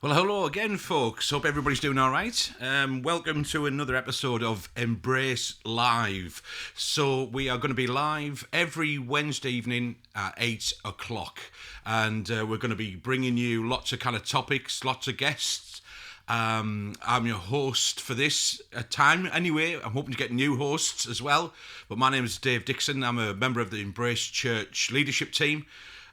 Well, hello again, folks. Hope everybody's doing all right. Welcome to another episode of Embrace Live. So we are going to be live every Wednesday evening at 8 o'clock. And we're going to be bringing you lots of kind of topics, lots of guests. I'm your host for this time anyway. I'm hoping to get new hosts as well. But my name is Dave Dixon. I'm a member of the Embrace Church leadership team.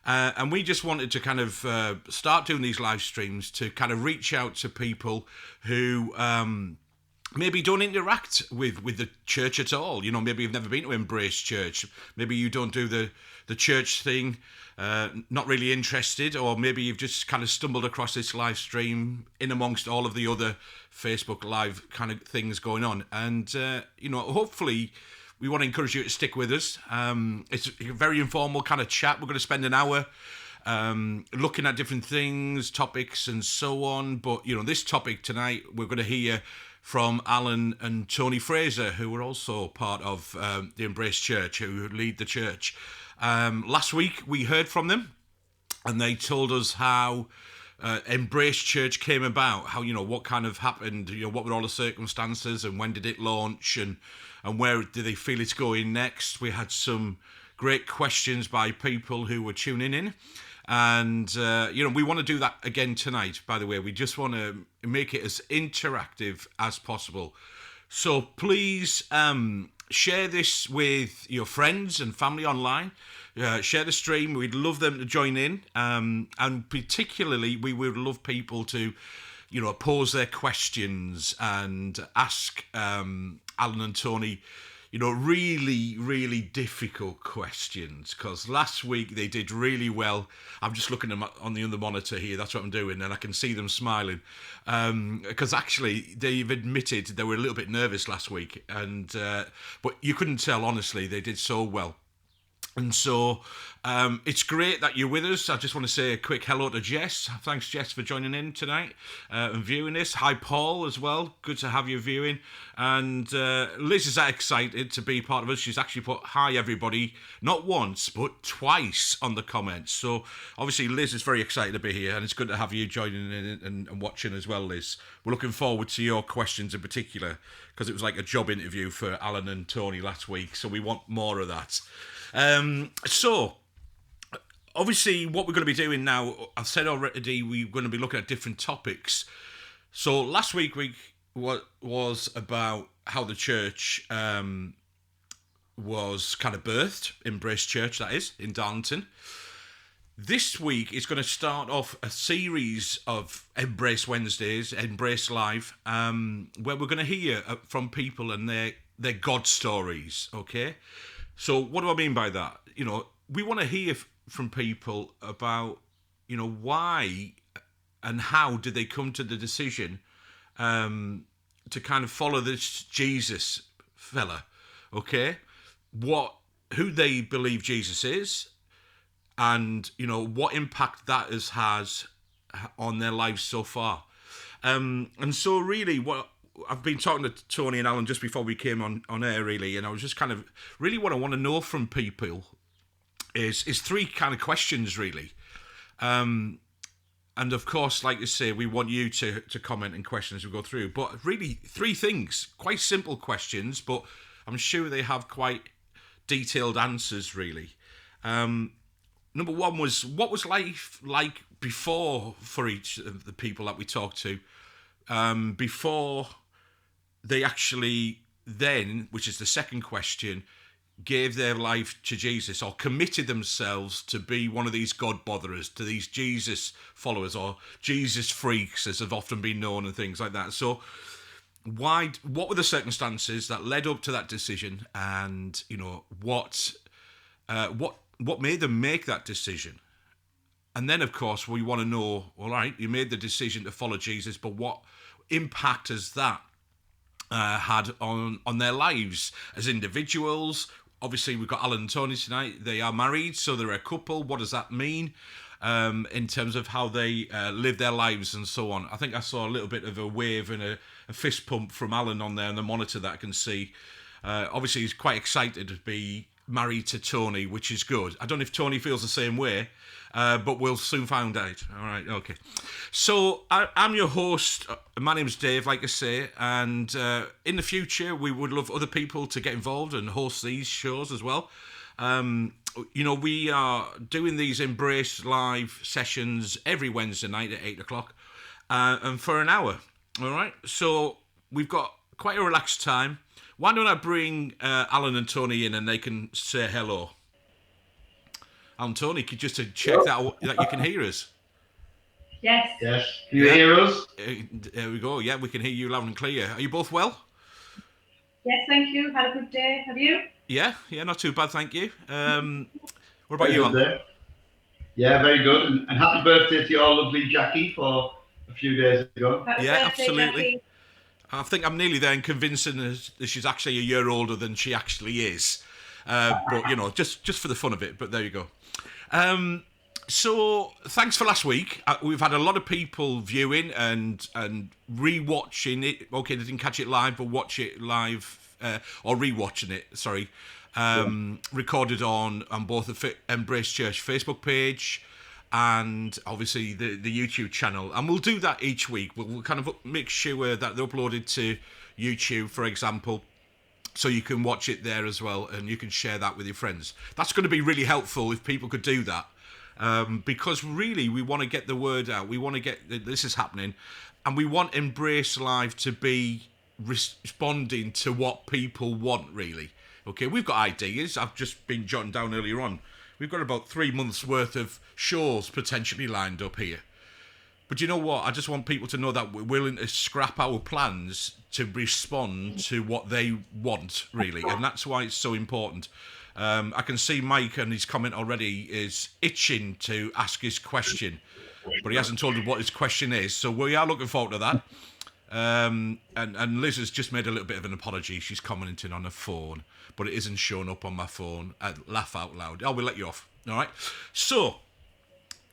And we just wanted to kind of start doing these live streams to kind of reach out to people who maybe don't interact with the church at all. You know, maybe you've never been to Embrace Church. Maybe you don't do the church thing, not really interested, or maybe you've just kind of stumbled across this live stream in amongst all of the other Facebook Live kind of things going on. And, hopefully we want to encourage you to stick with us. It's a very informal kind of chat. We're going to spend an hour looking at different things, topics, and so on. But, this topic tonight, we're going to hear from Allan and Toni Fraser, who are also part of the Embrace Church, who lead the church. Last week, we heard from them, and they told us how Embrace Church came about, how, what kind of happened, what were all the circumstances, and when did it launch, and where do they feel it's going next. We had some great questions by people who were tuning in. And, we want to do that again tonight, by the way. We just want to make it as interactive as possible. So please share this with your friends and family online. Share the stream. We'd love them to join in. And particularly, we would love people to pose their questions and ask Allan and Toni, really, really difficult questions. Because last week they did really well. I'm just looking at them on the other monitor here. That's what I'm doing, and I can see them smiling. Because actually, they've admitted they were a little bit nervous last week, and but you couldn't tell. Honestly, they did so well. And so it's great that you're with us. I just want to say a quick hello to Jess. Thanks, Jess, for joining in tonight and viewing this. Hi, Paul, as well. Good to have you viewing. And Liz is excited to be part of us. She's actually put hi, everybody, not once, but twice on the comments. So obviously, Liz is very excited to be here, and it's good to have you joining in and watching as well, Liz. We're looking forward to your questions in particular, because it was like a job interview for Allan and Toni last week, so we want more of that. So, obviously, what we're going to be doing now, I've said already, we're going to be looking at different topics. So, last week was about how the church was kind of birthed, Embrace Church, that is, in Darlington. This week is going to start off a series of Embrace Wednesdays, Embrace Live, where we're going to hear from people and their God stories, okay? So what do I mean by that? We want to hear from people about, why and how did they come to the decision to kind of follow this Jesus fella, okay? Who they believe Jesus is, and, what impact that has on their lives so far. And so really what I've been talking to Toni and Allan just before we came on air, really, and I was just kind of really what I want to know from people is three kind of questions, really. And of course, like you say, we want you to comment and question as we go through. But really, three things, quite simple questions, but I'm sure they have quite detailed answers, really. Number one was, what was life like before for each of the people that we talked to? Before they actually then, which is the second question, gave their life to Jesus or committed themselves to be one of these God botherers, to these Jesus followers or Jesus freaks, as have often been known, and things like that. So what were the circumstances that led up to that decision, and what made them make that decision? And then, of course, we want to know, all right, you made the decision to follow Jesus, but what impact has that had on their lives as individuals? Obviously, we've got Allan and Toni tonight. They are married, so they're a couple. What does that mean in terms of how they live their lives and so on? I think I saw a little bit of a wave and a fist pump from Allan on there on the monitor that I can see. Obviously, he's quite excited to be married to Toni, which is good. I don't know if Toni feels the same way, but we'll soon find out. All right, okay. So I'm your host. My name's Dave, like I say, and in the future we would love other people to get involved and host these shows as well. We are doing these Embrace Live sessions every Wednesday night at 8 o'clock, and for an hour. All right, so we've got quite a relaxed time. Why don't I bring Allan and Toni in and they can say hello? Allan and Toni, could just to check that you can hear us. Yes. Yes. Can you hear us? There we go. Yeah, we can hear you loud and clear. Are you both well? Yes, thank you. Had a good day. Have you? Yeah, not too bad, thank you. What about you, Allan? Yeah, very good. And happy birthday to your lovely Jackie for a few days ago. Happy Yeah, birthday, absolutely. Jackie. I think I'm nearly there in convincing her that she's actually a year older than she actually is. But, just for the fun of it. But there you go. So thanks for last week. We've had a lot of people viewing and re-watching it. Okay, they didn't catch it live, but watch it live or re-watching it. Sorry, recorded on both the Embrace Church Facebook page and obviously the YouTube channel. And we'll do that each week. We'll kind of make sure that they're uploaded to YouTube, for example, so you can watch it there as well, and you can share that with your friends. That's going to be really helpful if people could do that. Because really we want to get the word out. We want to get this is happening, and we want Embrace Live to be responding to what people want, really. Okay, we've got ideas. I've just been jotting down earlier on. We've got about 3 months worth of shows potentially lined up here. But you know what? I just want people to know that we're willing to scrap our plans to respond to what they want, really. And that's why it's so important. I can see Mike and his comment already is itching to ask his question, but he hasn't told us what his question is. So we are looking forward to that. And Liz has just made a little bit of an apology. She's commenting on her phone, but it isn't showing up on my phone. Laugh out loud. We'll let you off. All right. So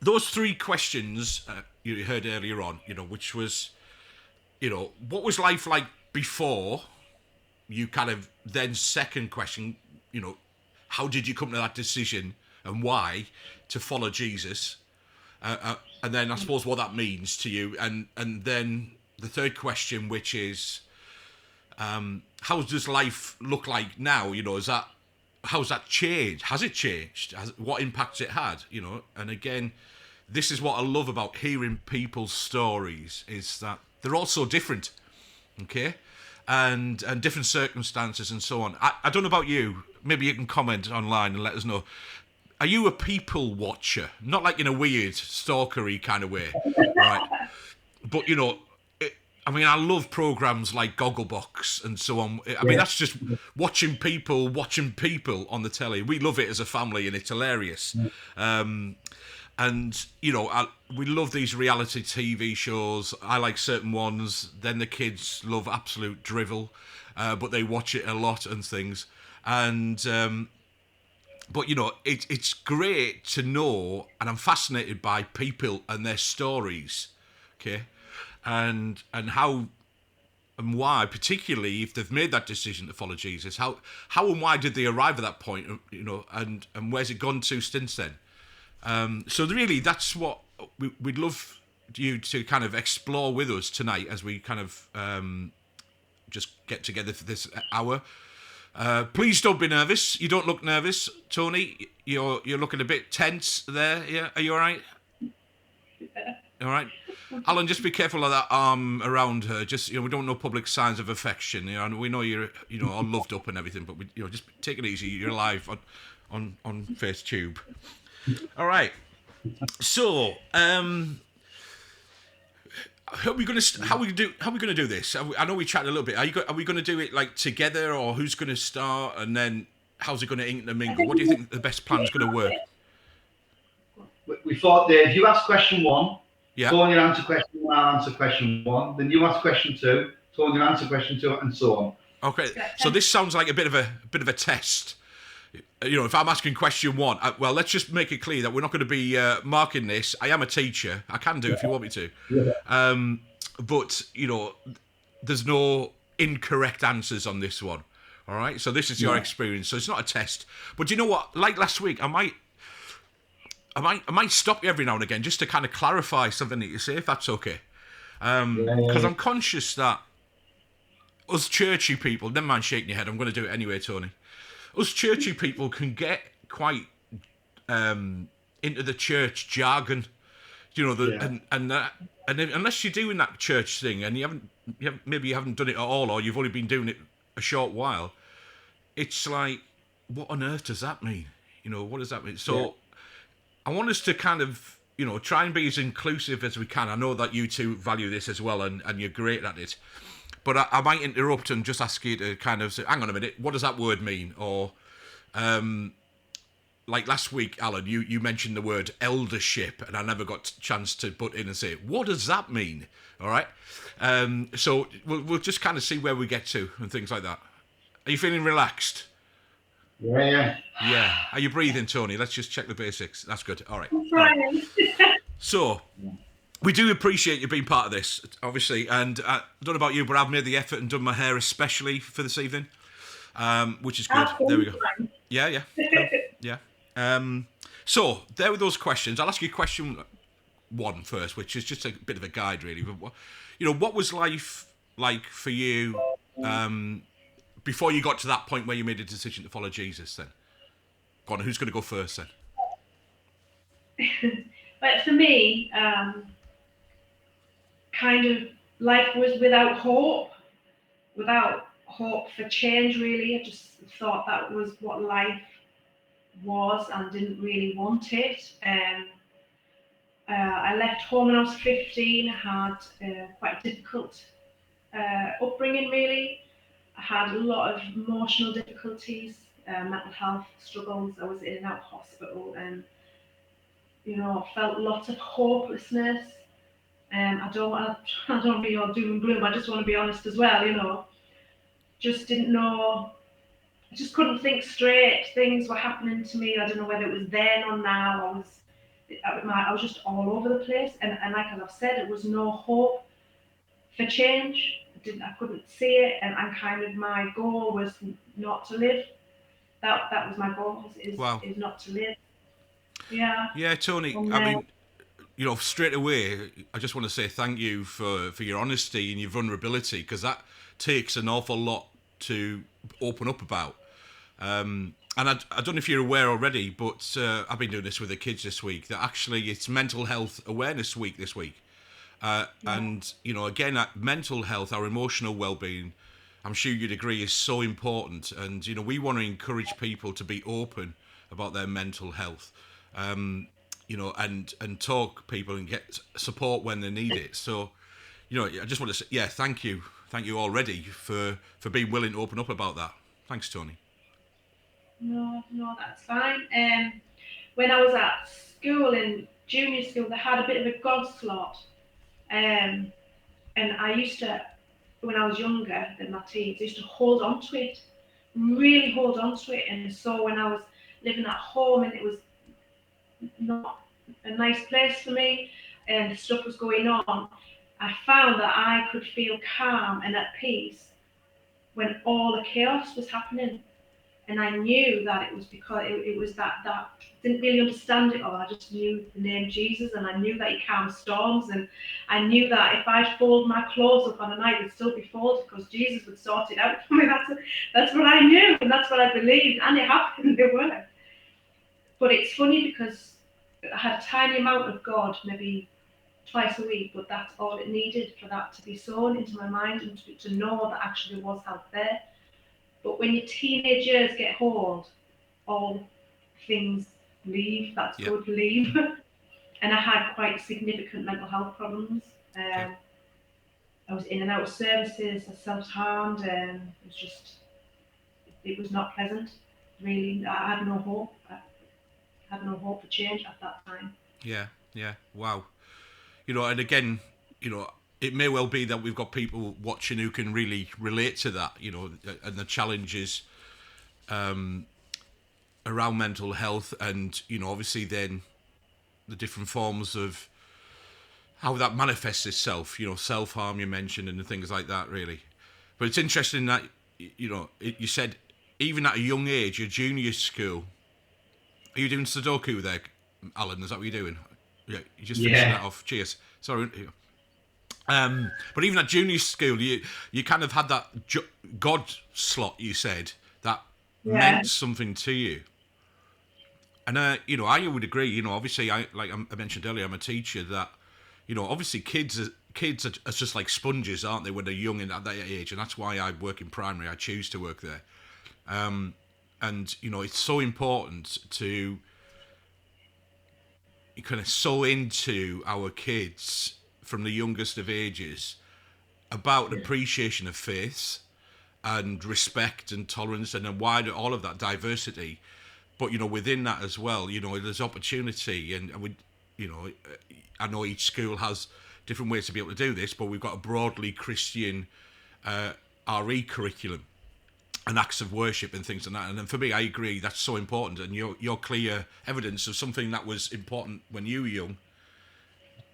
those 3 questions you heard earlier on, which was, what was life like before you kind of, then second question, how did you come to that decision and why to follow Jesus? And then I suppose what that means to you. And then the third question, which is, how does life look like now? How's that changed? Has it changed? What impacts it had? And again, this is what I love about hearing people's stories, is that they're all so different, okay? And different circumstances and so on. I don't know about you. Maybe you can comment online and let us know. Are you a people watcher? Not like in a weird, stalkery kind of way, right? But, I love programs like Gogglebox and so on. I mean, that's just watching people on the telly. We love it as a family and it's hilarious. We love these reality TV shows. I like certain ones. Then the kids love absolute drivel, but they watch it a lot and things. And it's great to know, and I'm fascinated by people and their stories, okay, and how and why, particularly if they've made that decision to follow Jesus. How and why did they arrive at that point, and where's it gone to since then? So really, that's what we'd love you to kind of explore with us tonight as we kind of just get together for this hour. Please don't be nervous. You don't look nervous, Toni. You're looking a bit tense there. Yeah, are you all right? All right, Allan. Just be careful of that arm around her. Just we don't know public signs of affection. And we know you're all loved up and everything, but just take it easy. You're live on FaceTube. All right. So, how are we going to do this? I know we chatted a little bit. Are we going to do it like together, or who's going to start, and then how's it going to intermingle? What do you think the best plan is going to work? We thought, Dave, you ask question 1, yeah. Toni answer question 1, I'll answer question 1. Then you ask question 2, Toni answer question 2, and so on. Okay. So this sounds like a bit of a test. If I'm asking question 1, well, let's just make it clear that we're not going to be marking this. I am a teacher. I can do if you want me to. Yeah. But, there's no incorrect answers on this one. All right. So this is your experience. So it's not a test. But you know what? Like last week, I might stop you every now and again just to kind of clarify something that you say, if that's okay. Because I'm conscious that us churchy people, never mind shaking your head, I'm going to do it anyway, Tony. Us churchy people can get quite into the church jargon, and unless you're doing that church thing and maybe you haven't done it at all, or you've only been doing it a short while, it's like, what on earth does that mean? What does that mean? So I want us to kind of, try and be as inclusive as we can. I know that you two value this as well, and you're great at it. But I might interrupt and just ask you to kind of say, hang on a minute, what does that word mean? Or, like last week, Alan, you mentioned the word eldership, and I never got a chance to butt in and say, what does that mean? All right? So we'll just kind of see where we get to and things like that. Are you feeling relaxed? Yeah. Yeah. Are you breathing, Tony? Let's just check the basics. That's good. All right. I'm trying. So, we do appreciate you being part of this, obviously. And I don't know about you, but I've made the effort and done my hair especially for this evening, which is good. There we go. Yeah. So, there were those questions. I'll ask you question one first, which is just a bit of a guide, really. But, what was life like for you before you got to that point where you made a decision to follow Jesus then? Go on, who's going to go first then? But for me, kind of life was without hope for change, really. I just thought that was what life was and didn't really want it. I left home when I was 15. I had quite a difficult upbringing, really. I had a lot of emotional difficulties, mental health struggles. I was in and out of hospital, and felt lots of hopelessness. I don't want to be all doom and gloom. I just want to be honest as well. Just didn't know. I just couldn't think straight. Things were happening to me. I don't know whether it was then or now. I was just all over the place, and like as I've said, it was no hope for change. I couldn't see it, and kind of my goal was not to live. That was my goal. Is not to live. Yeah. Yeah, Tony. I mean, straight away, I just want to say thank you for your honesty and your vulnerability, because that takes an awful lot to open up about. And I don't know if you're aware already, but I've been doing this with the kids this week, that actually it's Mental Health Awareness Week this week. And, again, mental health, our emotional well-being, I'm sure you'd agree, is so important. And, we want to encourage people to be open about their mental health, and talk people and get support when they need it. So, I just want to say, thank you already for being willing to open up about that. Thanks, Tony. No, that's fine. When I was at school, in junior school, they had a bit of a God slot. And I used to, when I was younger than my teens, I used to hold on to it, really hold on to it. And so when I was living at home and it was not a nice place for me and stuff was going on, I found that I could feel calm and at peace when all the chaos was happening. And I knew that it was because it was that didn't really understand it all. I just knew the name Jesus, and I knew that he calmed storms, and I knew that if I fold my clothes up on a night, they'd still be folded because Jesus would sort it out for me. That's what I knew, and that's what I believed, and it happened. They were. But it's funny because I had a tiny amount of God, maybe twice a week, but that's all it needed for that to be sown into my mind and to know that actually there was help there. But when your teenage years get hold, all things leave. That's good, leave. And I had quite significant mental health problems. I was in and out of services. I self-harmed. It was not pleasant. Really, I had no hope. I had no hope for change at that time. Yeah. Wow. And again, it may well be that we've got people watching who can really relate to that, and the challenges around mental health, and obviously then the different forms of how that manifests itself. Self-harm you mentioned and things like that, really. But it's interesting that you said even at a young age, your junior school. Are you doing Sudoku there, Alan? Is that what you're doing? Yeah, you just finishing that off. Cheers. Sorry. But even at junior school, you kind of had that God slot. You said that meant something to you, and I would agree. Obviously, I mentioned earlier, I'm a teacher. That obviously kids are just like sponges, aren't they, when they're young and at that age? And that's why I work in primary. I choose to work there, and it's so important to kind of sow into our kids from the youngest of ages about appreciation of faith and respect and tolerance and a wider all of that diversity, but within that as well, there's opportunity, and we, I know each school has different ways to be able to do this, but we've got a broadly Christian RE curriculum and acts of worship and things like that. And then for me, I agree that's so important, and your clear evidence of something that was important when you were young,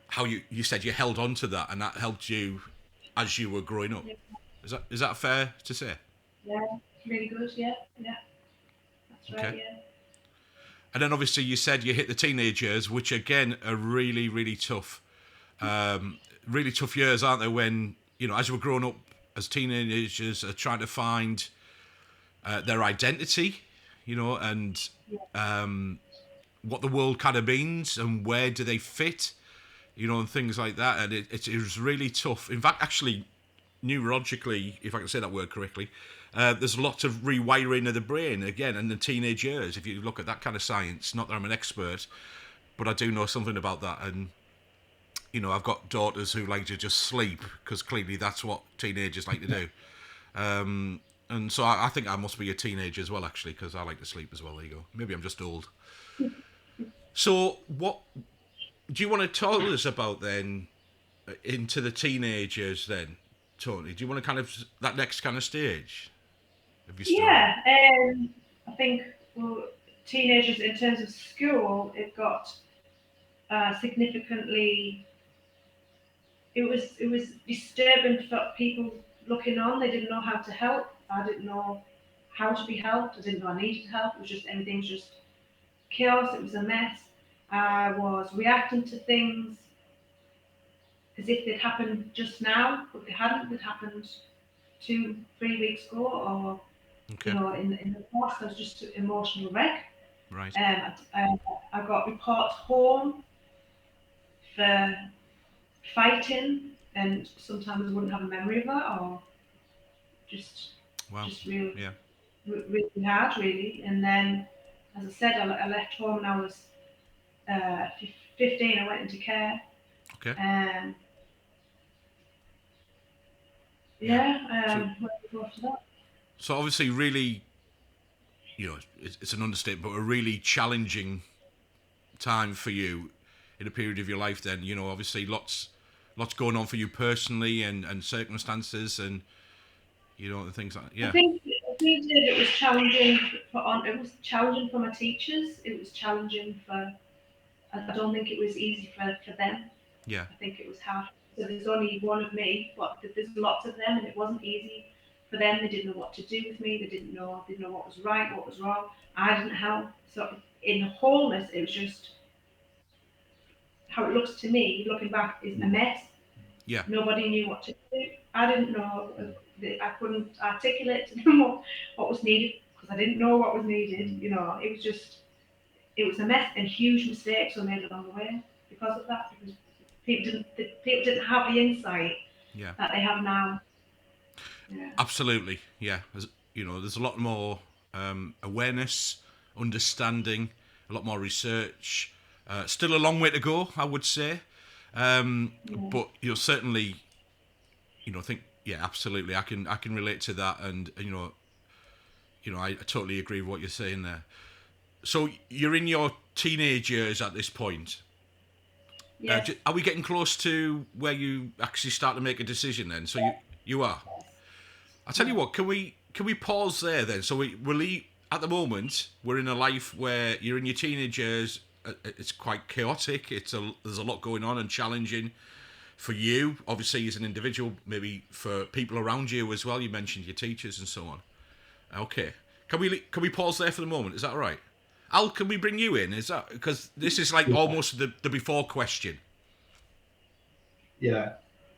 how you said you held on to that and that helped you as you were growing up. Is that fair to say? Yeah, really good. Yeah, that's right. Okay. Yeah. And then obviously you said you hit the teenage years, which again are really, really tough. Really tough years, aren't they? When as we're growing up as teenagers, are trying to find their identity, and what the world kind of means and where do they fit, and things like that. And it was really tough. In fact, actually, neurologically, if I can say that word correctly, there's lots of rewiring of the brain again in the teenage years. If you look at that kind of science, not that I'm an expert, but I do know something about that. And I've got daughters who like to just sleep because clearly that's what teenagers like to do. And so I think I must be a teenager as well, actually, because I like to sleep as well. There you go. Maybe I'm just old. So what do you want to tell us about then into the teenagers then, Toni? Do you want to kind of that next kind of stage of your story? Yeah, I think teenagers in terms of school, it got significantly. It was disturbing for people looking on. They didn't know how to help. I didn't know how to be helped. I didn't know I needed help. It was just everything's just chaos. It was a mess. I was reacting to things as if they'd happened just now, but they hadn't. They'd happened 2-3 weeks ago, or in the past. I was just an emotional wreck. Right. I got reports home for fighting, and sometimes I wouldn't have a memory of that, or just really hard, really. And then, as I said, I left home when I was 15. I went into care. Okay. Where did we go after that? So obviously, really, it's an understatement, but a really challenging time for you in a period of your life. Then, obviously, lots going on for you personally, and circumstances, and and things like that. Yeah. I think it was challenging it was challenging for my teachers. It was challenging for. I don't think it was easy for them. Yeah. I think it was hard. So there's only one of me, but there's lots of them, and it wasn't easy for them. They didn't know what to do with me. They didn't know what was right, what was wrong. I didn't help. So in the wholeness, it was just how it looks to me. Looking back, is a mess. Yeah. Nobody knew what to do. I didn't know. I couldn't articulate to them what was needed because I didn't know what was needed. It was a mess, and huge mistakes were made along the way because of that. Because people didn't have the insight that they have now. Yeah. Absolutely, yeah. There's a lot more awareness, understanding, a lot more research. Still a long way to go, I would say. But certainly, think absolutely. I can relate to that, and I totally agree with what you're saying there. So you're in your teenage years at this point. Yes. Are we getting close to where you actually start to make a decision then? So you are. I'll tell you what. Can we pause there then? So at the moment we're in a life where you're in your teenage years. It's quite chaotic. There's a lot going on and challenging. for you, obviously as an individual, maybe for people around you as well? You mentioned your teachers and so on. Okay, can we pause there for the moment? Is that all right? Al, can we bring you in? Is that because this is like almost the before question? Yeah.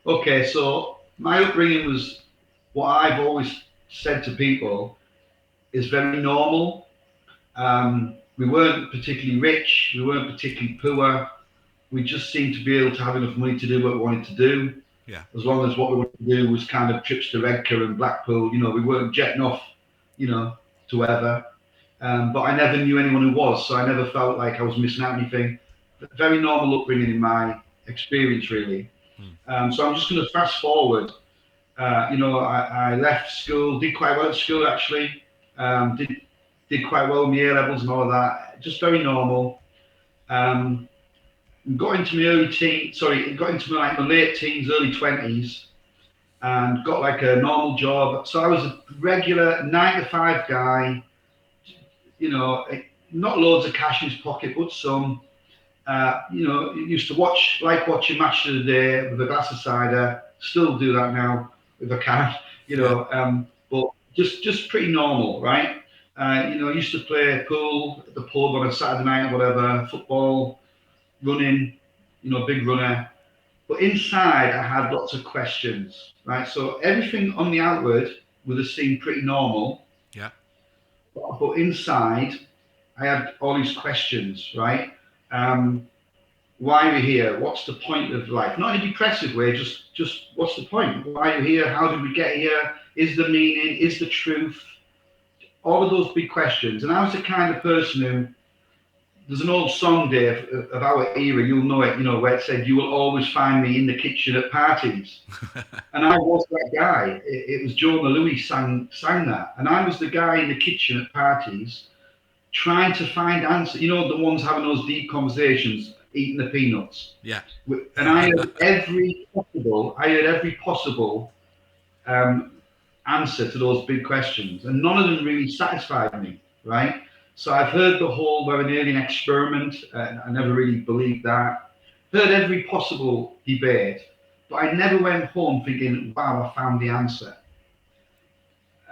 Okay, so my upbringing was what I've always said to people is very normal. We weren't particularly rich, we weren't particularly poor. We just seemed to be able to have enough money to do what we wanted to do. Yeah. As long as what we wanted to do was kind of trips to Redcar and Blackpool, we weren't jetting off, to wherever. But I never knew anyone who was, so I never felt like I was missing out anything. Very normal upbringing in my experience, really. So I'm just going to fast forward. I left school, did quite well at school actually. Did quite well in the A levels and all of that. Just very normal. Got into my late teens, early 20s, and got like a normal job. So I was a regular 9 to 5 guy. Not loads of cash in his pocket, but some. Used to watching Match of the Day with a glass of cider. Still do that now if I can. But just pretty normal, right? Used to play pool at the pub on a Saturday night or whatever, football, running, big runner. But inside, I had lots of questions, right? So everything on the outward would have seemed pretty normal. Yeah. But inside, I had all these questions, right? Why are we here? What's the point of life? Not in a depressive way, just what's the point? Why are we here? How did we get here? Is the meaning? Is the truth? All of those big questions. And I was the kind of person who, there's an old song, Dave, of our era, you'll know it, where it said, "You will always find me in the kitchen at parties." And I was that guy. It was Jonah Louis sang that. And I was the guy in the kitchen at parties trying to find answers. The ones having those deep conversations, eating the peanuts. Yeah. And I heard every possible answer to those big questions. And none of them really satisfied me, right? So I've heard the whole we're an alien experiment, and I never really believed that. Heard every possible debate, but I never went home thinking, wow, I found the answer.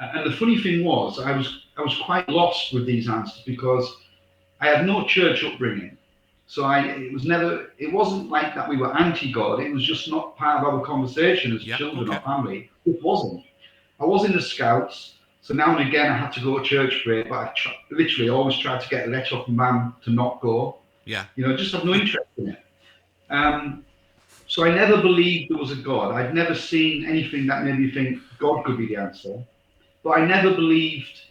And the funny thing was, I was quite lost with these answers because I had no church upbringing. So it wasn't like that we were anti-God. It was just not part of our conversation as children or family. It wasn't. I was in the Scouts. So now and again, I had to go to church for it, but I literally always tried to get a letter off mum to not go. Yeah. Just have no interest in it. So I never believed there was a God. I'd never seen anything that made me think God could be the answer. But I never believed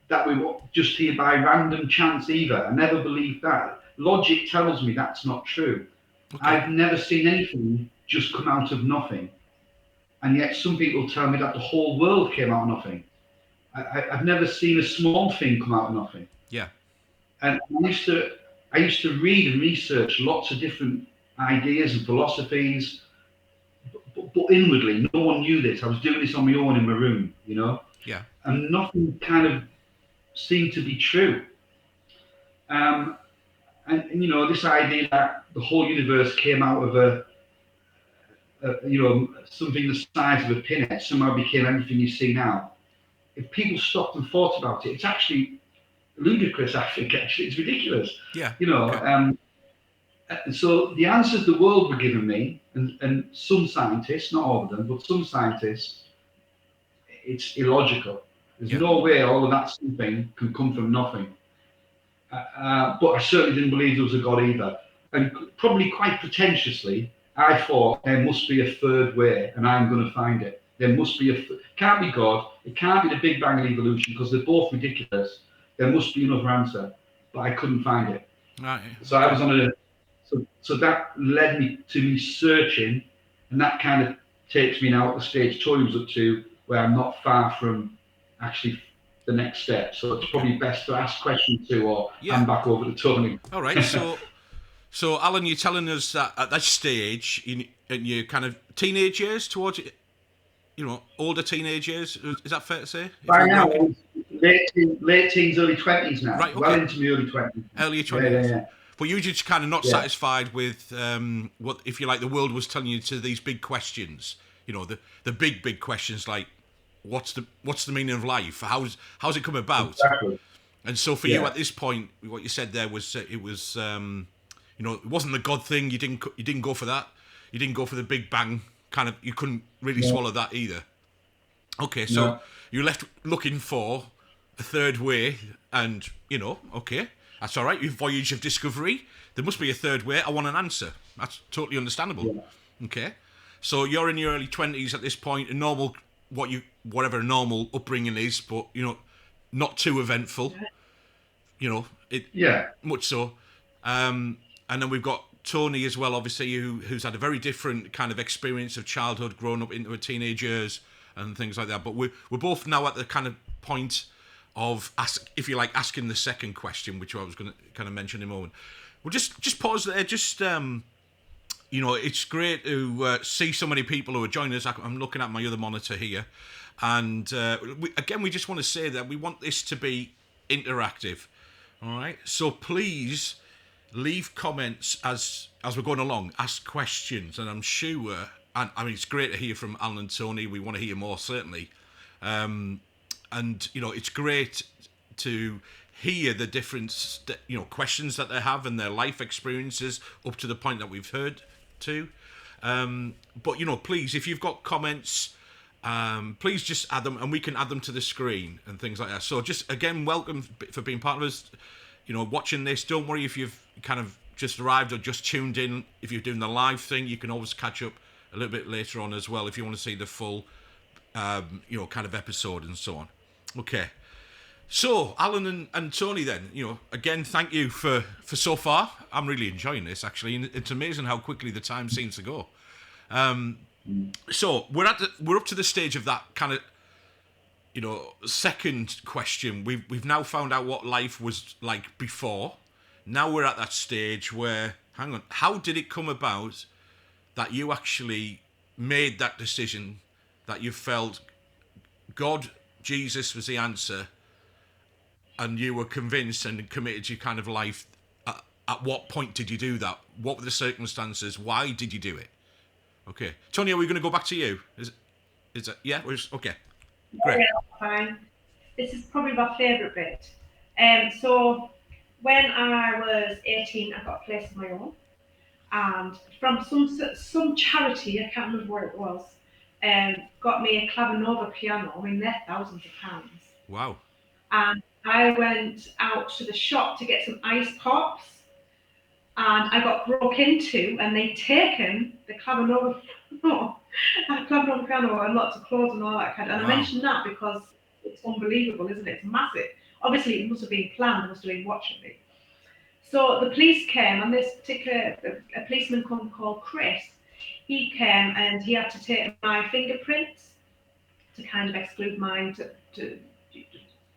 that we were just here by random chance either. I never believed that. Logic tells me that's not true. Okay. I've never seen anything just come out of nothing. And yet some people tell me that the whole world came out of nothing. I've never seen a small thing come out of nothing. Yeah. And I used to read and research lots of different ideas and philosophies, but inwardly, no one knew this. I was doing this on my own in my room, Yeah. And nothing kind of seemed to be true. And this idea that the whole universe came out of something the size of a pinhead somehow became everything you see now. If people stopped and thought about it, it's actually ludicrous. I think actually it's ridiculous. Yeah. And so the answers the world were giving me, and some scientists, not all of them, but some scientists, it's illogical. There's no way all of that something can come from nothing. But I certainly didn't believe there was a God either. And probably quite pretentiously, I thought there must be a third way, and I'm going to find it. There must be it can't be God, it can't be the Big Bang and evolution, because they're both ridiculous. There must be another answer, but I couldn't find it. Right. So I was so that led me to me searching, and that kind of takes me now at the stage Tony was up to, where I'm not far from actually the next step. So it's probably best to ask questions to, or hand back over to Tony. All right. So Alan, you're telling us that at that stage in your kind of teenage years, towards older teenage years, is that fair to say? By now, late teens, early 20s now. Right. Okay. Well into my early 20s. Early 20s. Yeah. But you were just kind of not Yeah. satisfied with what, if you like, the world was telling you to these big questions. You know, the big questions like, what's the meaning of life? How's it come about? Exactly. And so for you at this point, what you said there was it was you know, it wasn't the God thing. You didn't go for that. You didn't go for the Big Bang kind of. You couldn't really No. swallow that either. Okay, so No. you're left looking for a third way, and you know, okay, that's all right. Your voyage of discovery. There must be a third way. I want an answer. That's totally understandable. Yeah. Okay, so you're in your early 20s at this point. A normal, whatever a normal upbringing is, but you know, not too eventful. You know, Yeah. much so. And then we've got Toni as well, obviously, who's had a very different kind of experience of childhood, growing up into her teenage years and things like that. But we're both now at the kind of point of, if you like, asking the second question, which I was going to kind of mention in a moment. We'll just pause there. Just you know, it's great to see so many people who are joining us. I'm looking at my other monitor here, and we just want to say that we want this to be interactive. All right, so please leave comments as we're going along. Ask questions, and I'm sure. And I mean, it's great to hear from Allan and Toni. We want to hear more, certainly. And you know, it's great to hear the different questions that they have and their life experiences up to the point that we've heard to. But you know, please, if you've got comments, please just add them, and we can add them to the screen and things like that. So just again, welcome for being part of us. You know, watching this. Don't worry if you've kind of just arrived or just tuned in. If you're doing the live thing, you can always catch up a little bit later on as well if you want to see the full, you know, kind of episode and so on. Okay. So, Allan and Toni, then, you know, again, thank you for so far. I'm really enjoying this, actually, and it's amazing how quickly the time seems to go. So we're up to the stage of that kind of, you know, second question. We've now found out what life was like before. Now we're at that stage where, hang on, how did it come about that you actually made that decision, that you felt God, Jesus was the answer, and you were convinced and committed to your kind of life? At what point did you do that? What were the circumstances? Why did you do it? Okay, Toni, are we going to go back to you? Is it? Yeah. Okay. Great. Yeah, fine. This is probably my favourite bit. So when I was 18, I got a place of my own, and from some charity, I can't remember what it was, got me a Clavinova piano. I mean, they're thousands of pounds. Wow. And I went out to the shop to get some ice pops, and I got broke into, and they'd taken the Clavinova piano and lots of clothes and all that kind of. And Wow. I mention that because it's unbelievable, isn't it? It's massive. Obviously, it must have been planned. They must have been watching me. So the police came, and this particular a policeman called Chris, he came and he had to take my fingerprints to kind of exclude mine to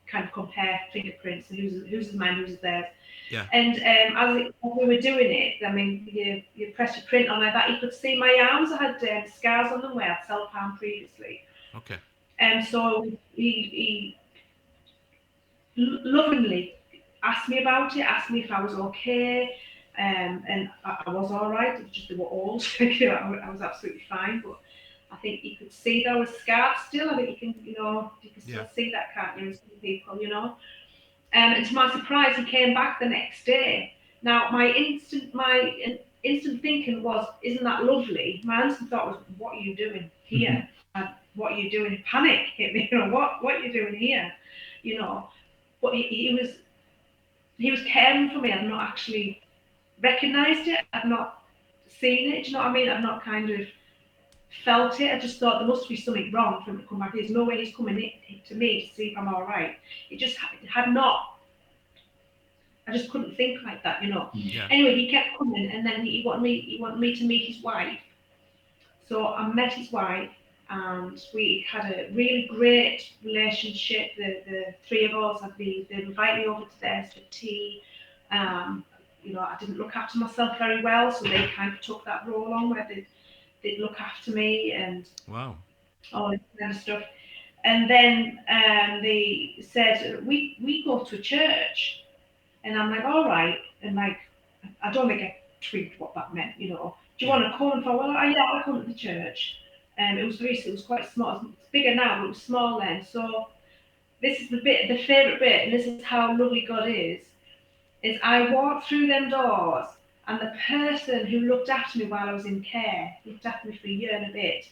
kind of compare fingerprints and who's mine, who's theirs. Yeah. And as we were doing it, I mean, you press your print on like that, you could see my arms. I had scars on them where I'd self-harmed previously. Okay. And so he lovingly asked me about it, asked me if I was okay, and I was all right. It's just they were old. I was absolutely fine, but I think you could see that I was scarred still. I think you can still see that, can't you, in some people, you know. And to my surprise, he came back the next day. Now, my instant thinking was, isn't that lovely? My instant thought was, what are you doing here? And what are you doing? Panic hit me. You know, what are you doing here? You know, but he was caring for me. I've not actually recognised it. I've not seen it. Do you know what I mean? I've not kind of felt it. I just thought there must be something wrong for him to come back. There's no way he's coming to me to see if I'm all right. It just had not. I just couldn't think like that, you know. Yeah. Anyway, he kept coming, and then he wanted me to meet his wife. So I met his wife, and we had a really great relationship. The three of us they'd invite me over to theirs for tea. You know, I didn't look after myself very well, so they kind of took that role on where they'd look after me and Wow. all this kind of stuff. And then they said, we go to church. And I'm like, all right. And like, I don't think I twigged what that meant, you know. Do you want to come? For well, yeah, I'll come to the church. It was recent. It was quite small. It's bigger now, but it was small then. So this is the favourite bit, and this is how lovely God is I walked through them doors, and the person who looked after me while I was in care, looked after me for a year and a bit,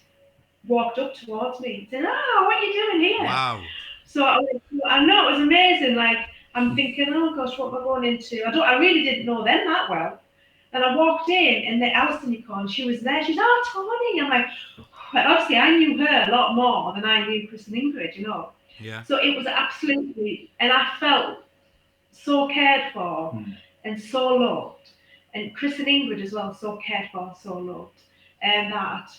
walked up towards me and said, "Oh, what are you doing here?" Wow. So I know it was amazing. Like I'm thinking, oh gosh, what am I going into? I really didn't know them that well. And I walked in, and the Alison Nicole, she was there. She's, "Oh, Toni." I'm like, but obviously I knew her a lot more than I knew Chris and Ingrid, you know. Yeah. So it was absolutely, and I felt so cared for and so loved, and Chris and Ingrid as well, so cared for and so loved, and that,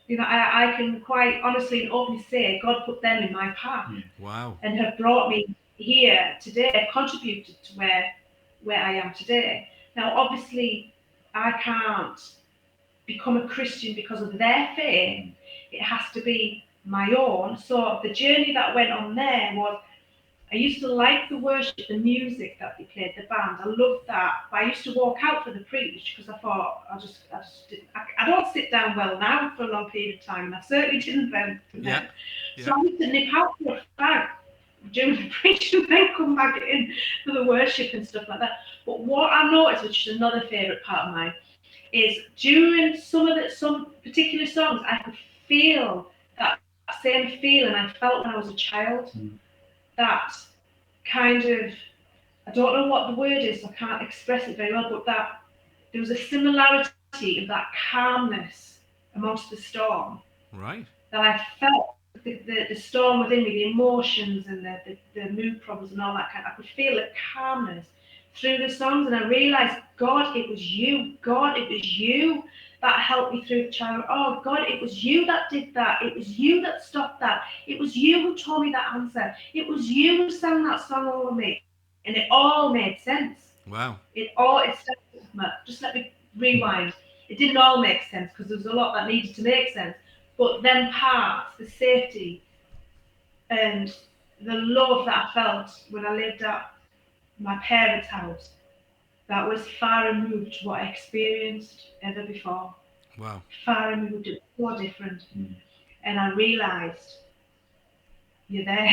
you know, I can quite honestly and openly say God put them in my path. Wow. And have brought me here today, have contributed to where I am today. Now, obviously, I can't become a Christian because of their faith. It has to be my own. So the journey that went on there was, I used to like the worship, the music that they played, the band. I loved that. But I used to walk out for the preach because I thought I don't sit down well now for a long period of time, and I certainly didn't then. Yeah. So I used to nip out for a fag during the preach and then come back in for the worship and stuff like that. But what I noticed, which is another favourite part of mine, is during some particular songs, I could feel that same feeling I felt when I was a child. That kind of, I don't know what the word is, so I can't express it very well, but that there was a similarity of that calmness amongst the storm. Right. That I felt the storm within me, the emotions and the mood problems and all that kind of, I could feel the calmness through the songs, and I realised, God, it was you. God, it was you that helped me through the childhood. Oh, God, it was you that did that. It was you that stopped that. It was you who told me that answer. It was you who sang that song over me. And it all made sense. Wow. Just let me rewind. It didn't all make sense because there was a lot that needed to make sense. But then parts, the safety and the love that I felt when I lived at my parents' house, that was far removed to what I experienced ever before. Wow. Far removed, it was so different. And I realised, you're there.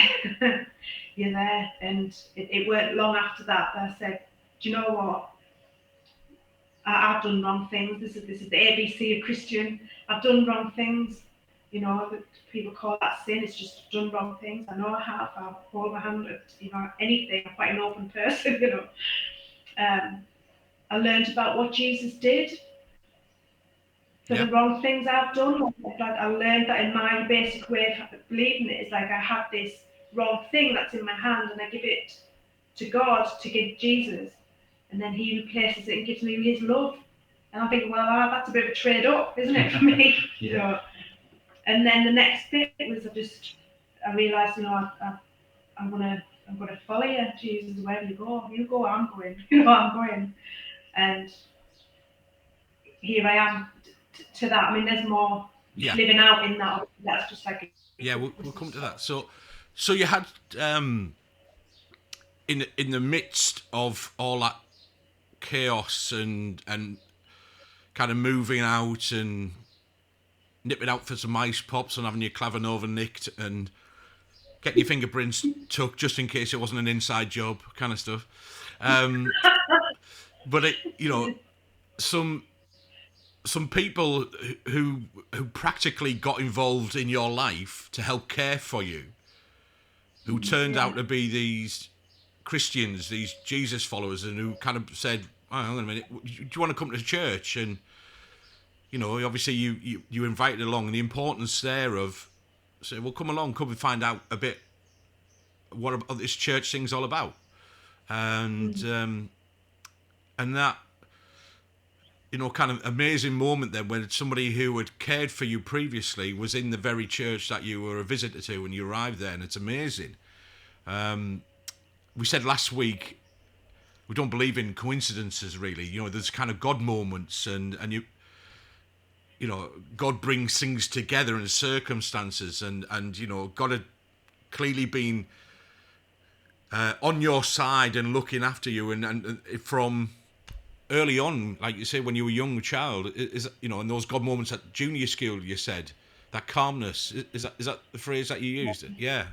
You're there. And it weren't long after that I said, do you know what? I've done wrong things. This is the ABC of Christian. I've done wrong things. You know, people call that sin. It's just done wrong things. I know I have. I'll hold my hand at, you know, anything. I'm quite an open person, you know. I learned about what Jesus did for the wrong things I've done. Like I learned that in my basic way of believing it is like I have this wrong thing that's in my hand and I give it to God to give Jesus, and then He replaces it and gives me His love. And I think, well, that's a bit of a trade up, isn't it, for me? You know? And then the next bit was I realised, you know, I'm gonna follow you, Jesus, wherever you go. You go, I'm going. You know, I'm going. And here I am to that. I mean, there's more living out in that. That's just like we'll come to that. So you had in the midst of all that chaos and kind of moving out and nipping out for some ice pops and having your Clavinova nicked and getting your fingerprints took just in case it wasn't an inside job kind of stuff. But it, you know, some people who practically got involved in your life to help care for you, who turned out to be these Christians, these Jesus followers, and who kind of said, oh, hang on a minute, do you want to come to church? And, you know, obviously you invited along, and the importance there of, say, well, come along, come and find out a bit what this church thing's all about. And and that, you know, kind of amazing moment then when somebody who had cared for you previously was in the very church that you were a visitor to when you arrived there, and it's amazing. We said last week we don't believe in coincidences, really. You know, there's kind of God moments, and you know, God brings things together in circumstances, and you know, God had clearly been on your side and looking after you, and from early on, like you say, when you were a young child, is you know, in those God moments at junior school, you said that calmness. Is that the phrase that you used? Yeah.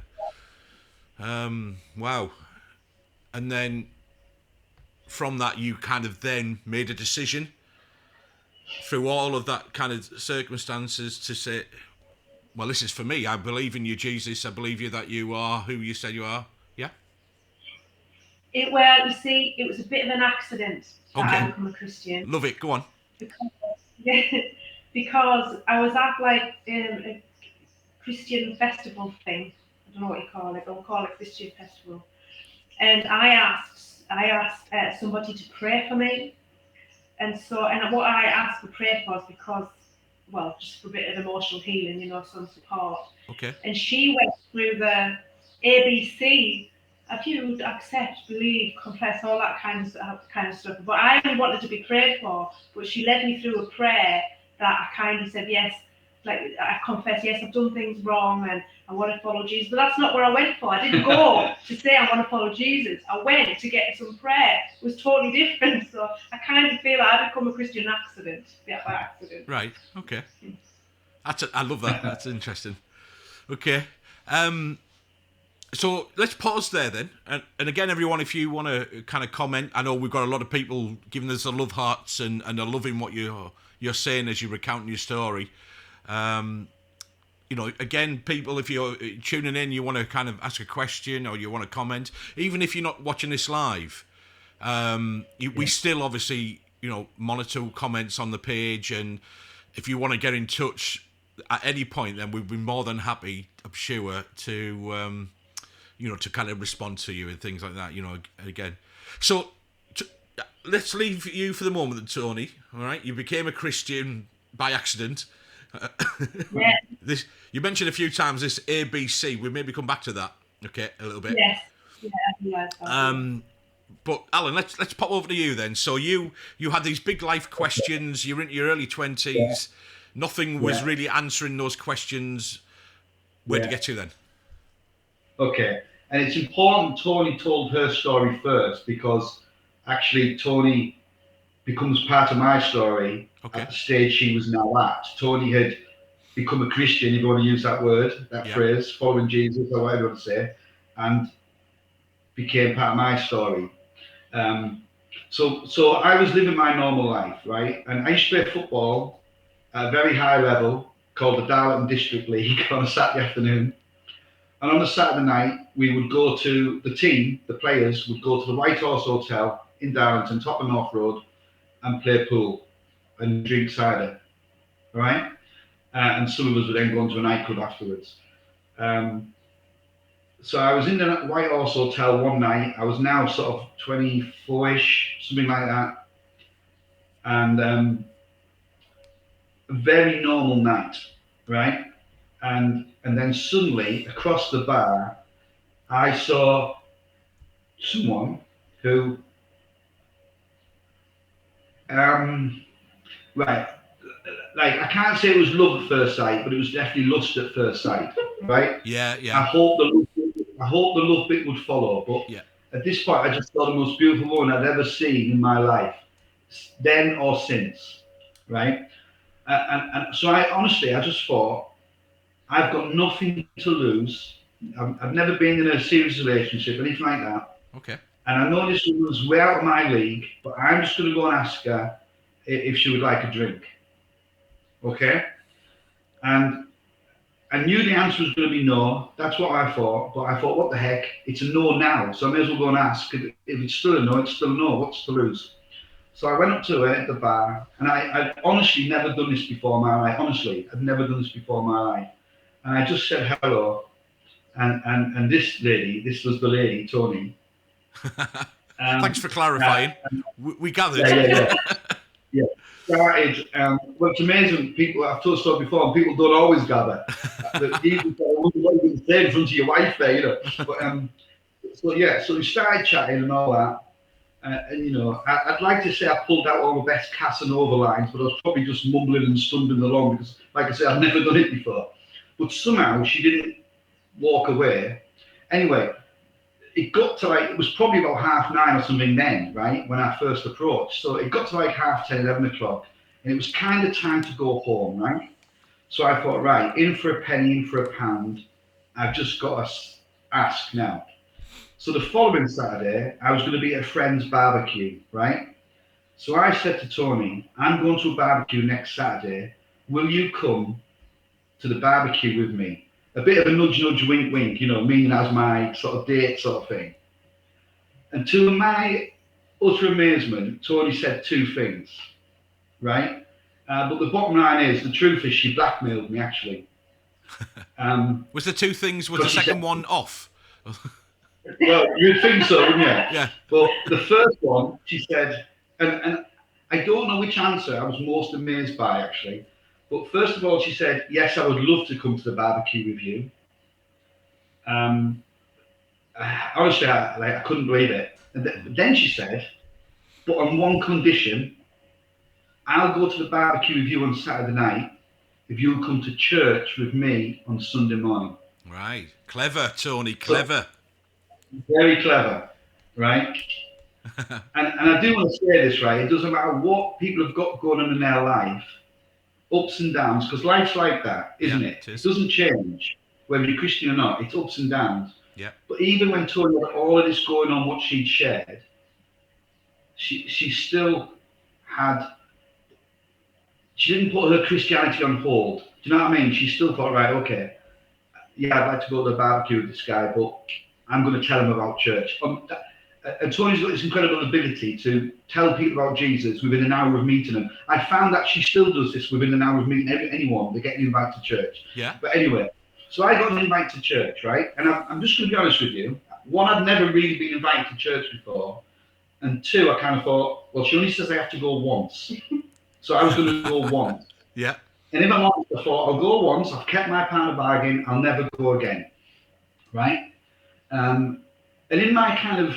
Wow. And then from that, you kind of then made a decision through all of that kind of circumstances to say, well, this is for me. I believe in you, Jesus. I believe you that you are who you said you are. Yeah. Well, you see, it was a bit of an accident that I Okay. become a Christian. Love it. Go on. Because, yeah, because I was at like a Christian festival thing. I don't know what you call it. I'll call it Christian festival. And I asked somebody to pray for me. And what I asked for prayer for is because, well, just for a bit of emotional healing, some support. Okay. And she went through the ABC. If you accept, believe, confess, all that kind of stuff. But I only wanted to be prayed for. But she led me through a prayer that I kind of said yes. Like I confess, yes, I've done things wrong and I want to follow Jesus. But that's not where I went for. I didn't go to say I want to follow Jesus. I went to get some prayer. It was totally different. So I kind of feel like I become a Christian accident. Yeah, by accident. Right. Okay. I love that. That's interesting. Okay. So let's pause there then. And again, everyone, if you want to kind of comment, I know we've got a lot of people giving us the love hearts and are loving what you're saying as you recount your story. Again, people, if you're tuning in, you want to kind of ask a question or you want to comment, even if you're not watching this live, we still obviously, monitor comments on the page. And if you want to get in touch at any point, then we'd be more than happy, I'm sure, to to kind of respond to you and things like that, again. So let's leave you for the moment, Toni. All right, you became a Christian by accident. Yeah. You mentioned a few times this ABC. We maybe come back to that, okay, a little bit. Yes. Yeah. But Allan, let's pop over to you then. So you had these big life questions. You're in your early 20s. Yeah. Nothing was really answering those questions. Where'd you get to then? Okay, and it's important Toni told her story first because actually Toni becomes part of my story at the stage she was now at. Toni had become a Christian, if you want to use that word, that phrase, following Jesus or whatever you want to say, and became part of my story. So I was living my normal life, right? And I used to play football at a very high level called the Darlington District League on a Saturday afternoon. And on a Saturday night, we would go to the players would go to the White Horse Hotel in Darlington, top of North Road, and play pool and drink cider, right? And some of us would then go into a nightclub afterwards. So I was in the White Horse Hotel one night. I was now sort of 24-ish, something like that. And a very normal night, right? And then suddenly, across the bar, I saw someone who, right, like I can't say it was love at first sight, but it was definitely lust at first sight, right? Yeah. I hope the love bit would follow, but at this point, I just saw the most beautiful woman I'd ever seen in my life, then or since, right? And so I just thought, I've got nothing to lose. I've never been in a serious relationship, anything like that. Okay. And I know this woman's way out of my league, but I'm just going to go and ask her if she would like a drink. Okay? And I knew the answer was going to be no. That's what I thought. But I thought, what the heck? It's a no now. So I may as well go and ask. If it's still a no, it's still a no. What's to lose? So I went up to her at the bar. And I'd honestly never done this before in my life. Honestly, I'd never done this before in my life. And I just said hello. And this lady, this was the lady, Toni. Thanks for clarifying. We gathered. Yeah. Started. Well, it's amazing. People, I've told the story before, and people don't always gather. Even what you're going to say in front of your wife there, But so we started chatting and all that. And I'd like to say I pulled out all the best Casanova lines, but I was probably just mumbling and stumbling along because, like I said, I've never done it before. But somehow she didn't walk away. Anyway, it got to like, it was probably about 9:30 or something then, right, when I first approached. So it got to like 10:30, 11 o'clock, and it was kind of time to go home, right? So I thought, right, in for a penny, in for a pound. I've just got to ask now. So the following Saturday, I was going to be at a friend's barbecue, right? So I said to Toni, I'm going to a barbecue next Saturday. Will you come to the barbecue with me? A bit of a nudge, nudge, wink, wink, you know, meaning as my sort of date sort of thing. And to my utter amazement, Toni said two things, right? But the bottom line is, the truth is, she blackmailed me actually. Was the two things? Was the second one off? Well, you'd think so, wouldn't you? Yeah. But the first one, she said, and I don't know which answer I was most amazed by actually. But first of all, she said, yes, I would love to come to the barbecue with you. Honestly, I couldn't believe it. And then she said, but on one condition, I'll go to the barbecue with you on Saturday night if you'll come to church with me on Sunday morning. Right. Clever, Toni, clever. So, very clever, right? and I do want to say this, right? It doesn't matter what people have got going on in their life, ups and downs, because life's like that, isn't it? It doesn't change, whether you're Christian or not. It's ups and downs. Yeah. But even when Toni had all of this going on, what she'd shared, she still had, she didn't put her Christianity on hold. Do you know what I mean? She still thought, right, okay, yeah, I'd like to go to the barbecue with this guy, but I'm going to tell him about church. And Toni's got this incredible ability to tell people about Jesus within an hour of meeting them. I found that she still does this within an hour of meeting anyone. They get an invite to church. Yeah. But anyway, so I got an invite to church, right? And I'm just going to be honest with you. One, I've never really been invited to church before. And two, I kind of thought, well, she only says I have to go once. So I was going to go once. Yeah. And if I'm honest, I thought, I'll go once. I've kept my pound of bargain. I'll never go again, right? And in my kind of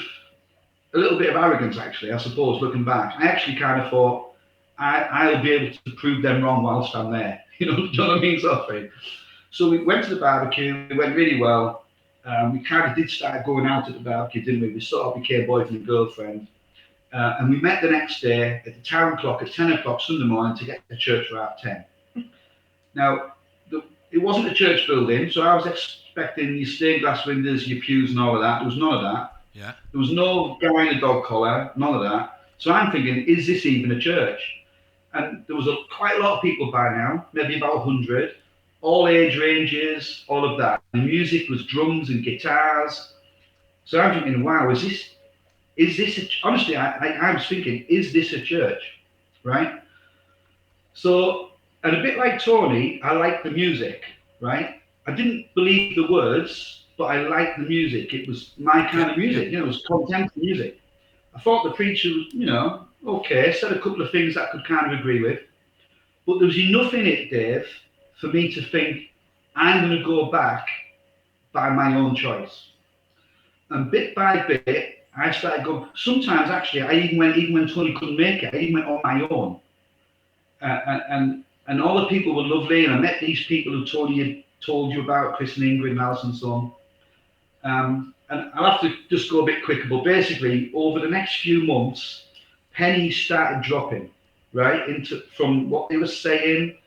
a little bit of arrogance, actually, I suppose, looking back, I actually kind of thought, I'll be able to prove them wrong whilst I'm there. You know what I mean? Sort of thing. So we went to the barbecue. It went really well. We kind of did start going out at the barbecue, didn't we? We sort of became boyfriend and girlfriend. And we met the next day at the town clock at 10 o'clock Sunday morning to get to church for 10:30. Now, it wasn't a church building, so I was expecting your stained glass windows, your pews and all of that. There was none of that. Yeah. There was no guy in a dog collar, none of that. So I'm thinking, is this even a church? And there was quite a lot of people by now, maybe about 100, all age ranges, all of that. The music was drums and guitars. So I'm thinking, wow, is this honestly, I was thinking, is this a church, right? So, and a bit like Toni, I liked the music, right? I didn't believe the words, but I liked the music. It was my kind of music, you know, it was contemporary music. I thought the preacher was, you know, okay, said a couple of things that I could kind of agree with, but there was enough in it, Dave, for me to think, I'm going to go back by my own choice. And bit by bit, I started going. Sometimes, actually, I even when Toni couldn't make it, I even went on my own. And all the people were lovely, and I met these people who Toni had told you about, Chris and Ingrid and Alice and so on. And I'll have to just go a bit quicker, but basically, over the next few months, pennies started dropping, right, from what they were saying,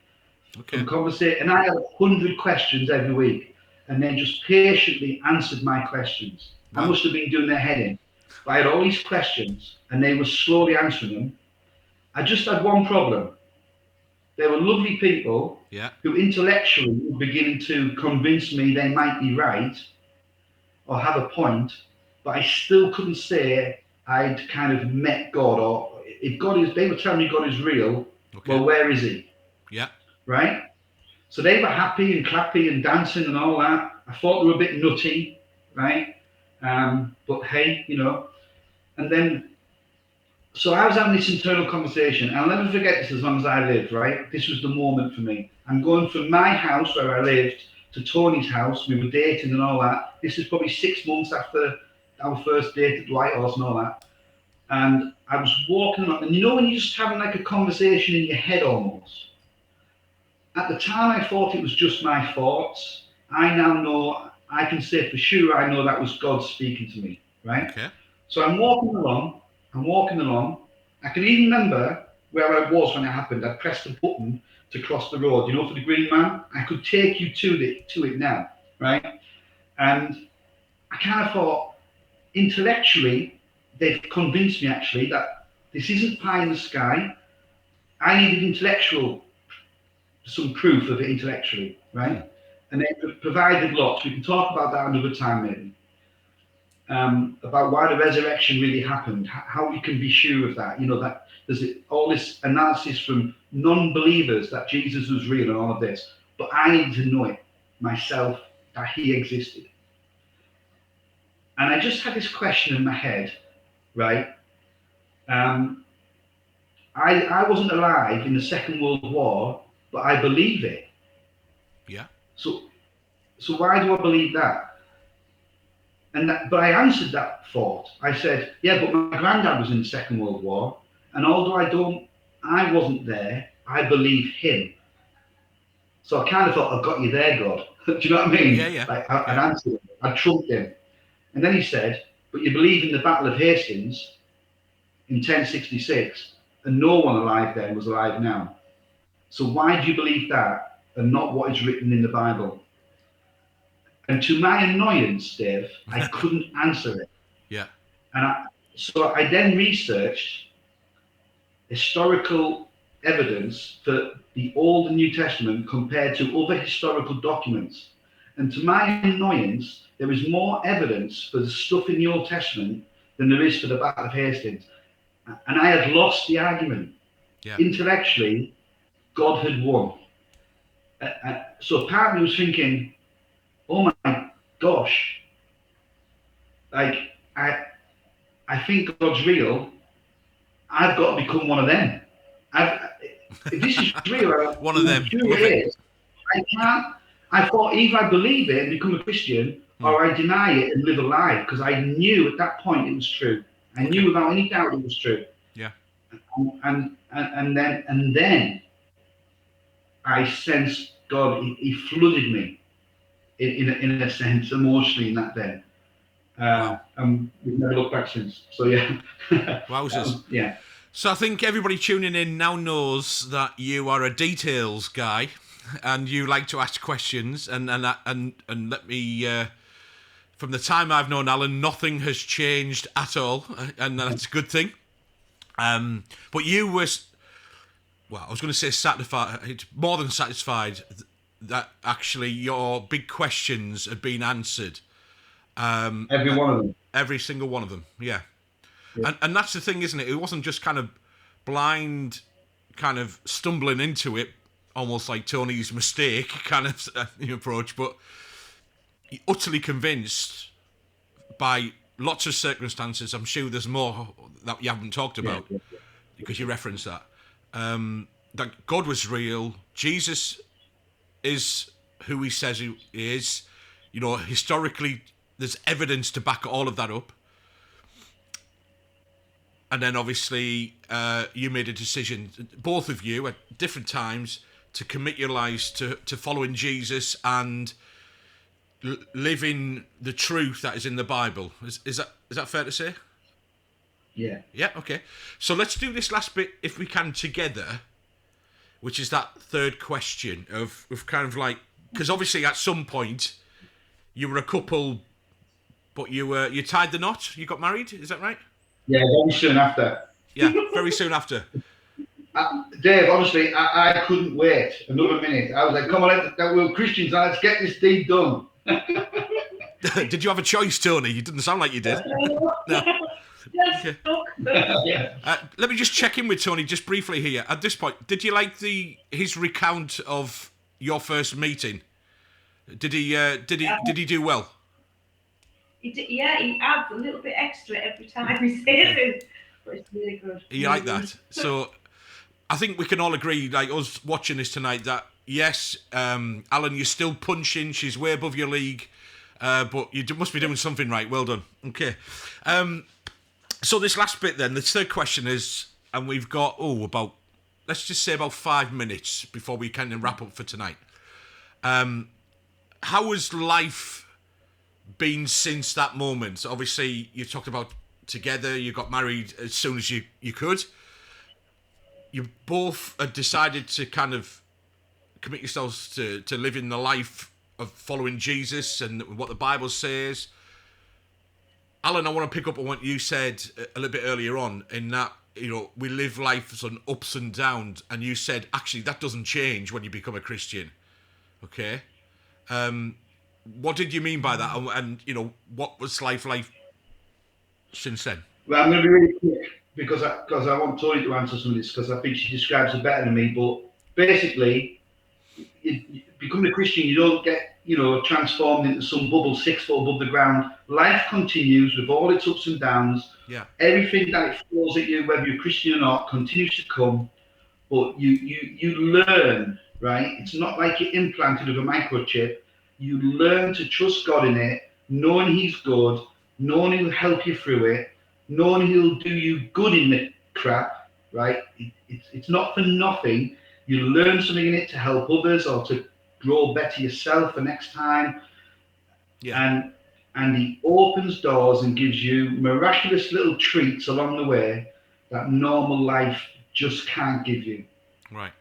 from conversation. And I had 100 questions every week, and they just patiently answered my questions. Wow. I must have been doing their head in. But I had all these questions, and they were slowly answering them. I just had one problem. They were lovely people who intellectually were beginning to convince me they might be right or have a point, but I still couldn't say I'd kind of met God, or if God is, they were telling me God is real, well, where is he? Yeah. Right? So they were happy and clappy and dancing and all that. I thought they were a bit nutty, right? But hey, you know, and then, so I was having this internal conversation, and I'll never forget this as long as I live, right? This was the moment for me. I'm going from my house where I lived to Toni's house. We were dating and all that. This is probably 6 months after our first date at the White Horse and all that. And I was walking along, and you know when you're just having like a conversation in your head almost? At the time I thought it was just my thoughts. I now know I can say for sure I know that was God speaking to me, right? Okay. So I'm walking along. I can even remember where I was when it happened. I pressed the button to cross the road, for the green man. I could take you to it now, right? And I kind of thought, intellectually, they've convinced me actually that this isn't pie in the sky. I needed some proof of it intellectually, right? And they provided lots. We can talk about that another time maybe. About why the resurrection really happened, how we can be sure of that. That there's all this analysis from non-believers that Jesus was real and all of this. But I needed to know it myself, that he existed. And I just had this question in my head, right? I wasn't alive in the Second World War, but I believe it. Yeah. So why do I believe that? But I answered that thought. I said, yeah, but my granddad was in the Second World War, and although I wasn't there, I believe him. So I kind of thought, I've got you there, God. Do you know what I mean? Yeah. Like I'd answered him, I'd trumped him. And then he said, but you believe in the Battle of Hastings in 1066, and no one alive then was alive now. So why do you believe that and not what is written in the Bible? And to my annoyance, Dave, I couldn't answer it. Yeah. So I then researched historical evidence for the Old and New Testament compared to other historical documents. And to my annoyance, there is more evidence for the stuff in the Old Testament than there is for the Battle of Hastings. And I had lost the argument. Yeah. Intellectually, God had won. So part of me was thinking, oh my gosh, like I think God's real. I've got to become one of them. If this is real, one of them. Sure it is. I can't. I thought either I believe it and become a Christian, or I deny it and live a lie, because I knew at that point it was true. I knew without any doubt it was true. Yeah. And then I sensed God. He flooded me in a sense emotionally in that day. Wow. And we've never looked back since. So yeah. Wowzers. Yeah. So I think everybody tuning in now knows that you are a details guy, and you like to ask questions. And let me, from the time I've known Allan, nothing has changed at all, and that's a good thing. But you were, well, I was going to say satisfied, more than satisfied that actually your big questions had been answered. Every one of them. Every single one of them, yeah. And that's the thing, isn't it? It wasn't just kind of blind, kind of stumbling into it, almost like Tony's mistake kind of approach, but utterly convinced by lots of circumstances. I'm sure there's more that you haven't talked about, because you referenced that. That God was real. Jesus is who he says he is. Historically, there's evidence to back all of that up. And then obviously you made a decision, both of you at different times, to commit your lives to following Jesus and living the truth that is in the Bible. Is that fair to say? Yeah. Yeah, okay. So let's do this last bit, if we can, together, which is that third question of kind of like, because obviously at some point you were a couple, but you tied the knot, you got married, is that right? Yeah, very soon after. Yeah, very soon after. Dave, honestly, I couldn't wait another minute. I was like, come on, we're Christians, let's get this deed done. Did you have a choice, Tony? You didn't sound like you did. No. Yes. Okay. Let me just check in with Tony just briefly here. At this point, did you like his recount of your first meeting? Did he do well? He adds a little bit extra every time he says it, but it's really good. You like that? So I think we can all agree, like us watching this tonight, that yes, Allan, you're still punching. She's way above your league, but you must be doing something right. Well done. Okay. So this last bit then, the third question is, and we've got, let's just say about 5 minutes before we kind of wrap up for tonight. How has life been since that moment? Obviously, you talked about together, you got married as soon as you could. You both had decided to kind of commit yourselves to living the life of following Jesus and what the Bible says. Allan, I want to pick up on what you said a little bit earlier on, in that, we live life on ups and downs, and you said, actually, that doesn't change when you become a Christian. Okay? What did you mean by that? And what was life like since then? Well, I'm going to be really quick because I want Toni to answer some of this because I think she describes it better than me. But basically, becoming a Christian, you don't get transformed into some bubble 6 foot above the ground. Life continues with all its ups and downs. Yeah. Everything that throws at you, whether you're Christian or not, continues to come. But you learn, right? It's not like you're implanted with a microchip. You learn to trust God in it, knowing He's good, knowing He'll help you through it, knowing He'll do you good in the crap, right? It's not for nothing. You learn something in it to help others or to grow better yourself the next time. Yeah. And He opens doors and gives you miraculous little treats along the way that normal life just can't give you. Right.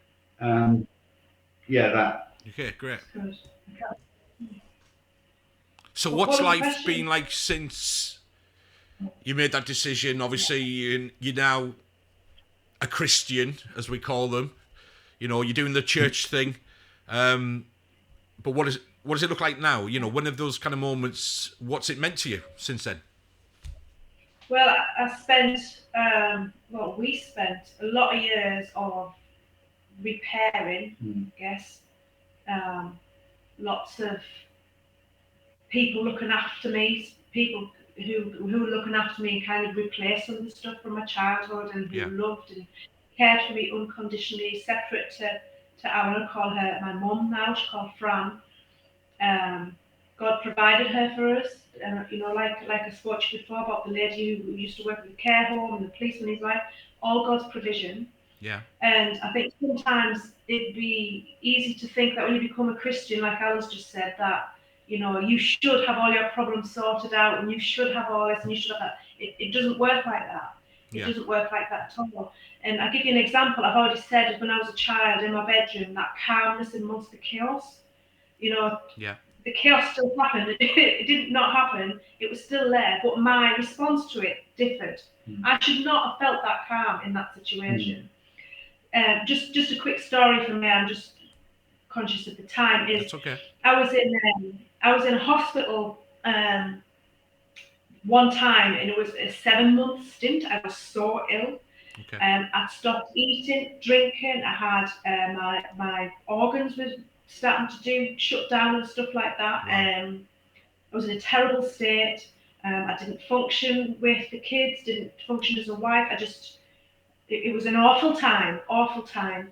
Yeah, that. Okay, great. Good. So What what's was the life question? been like since you made that decision? Obviously, you're now a Christian, as we call them. You're doing the church thing. But what does it look like now? One of those kind of moments, what's it meant to you since then? Well, I spent, we spent a lot of years of repairing, I guess. Lots of people looking after me, people who were looking after me and kind of replaced some of the stuff from my childhood, and who loved and cared for me unconditionally, separate to I want to call her my mum now. She's called Fran. God provided her for us. Like I spoke to you before about the lady who used to work in the care home and the policeman in his life, all God's provision. Yeah. And I think sometimes it'd be easy to think that when you become a Christian, like Alan's just said, that you should have all your problems sorted out and you should have all this and you should have that. It doesn't work like that. It doesn't work like that at all. And I'll give you an example. I've already said when I was a child in my bedroom, that calmness amongst the chaos. Yeah. The chaos still happened. It didn't not happen. It was still there, but my response to it differed. I should not have felt that calm in that situation. Just a quick story for me. I'm just conscious of the time. That's okay. I was in a hospital one time, and it was a 7-month stint. I was so ill. Okay. I stopped eating, drinking. I had my organs were starting to shut down and stuff like that. Wow. I was in a terrible state. I didn't function with the kids, didn't function as a wife. It was an awful time.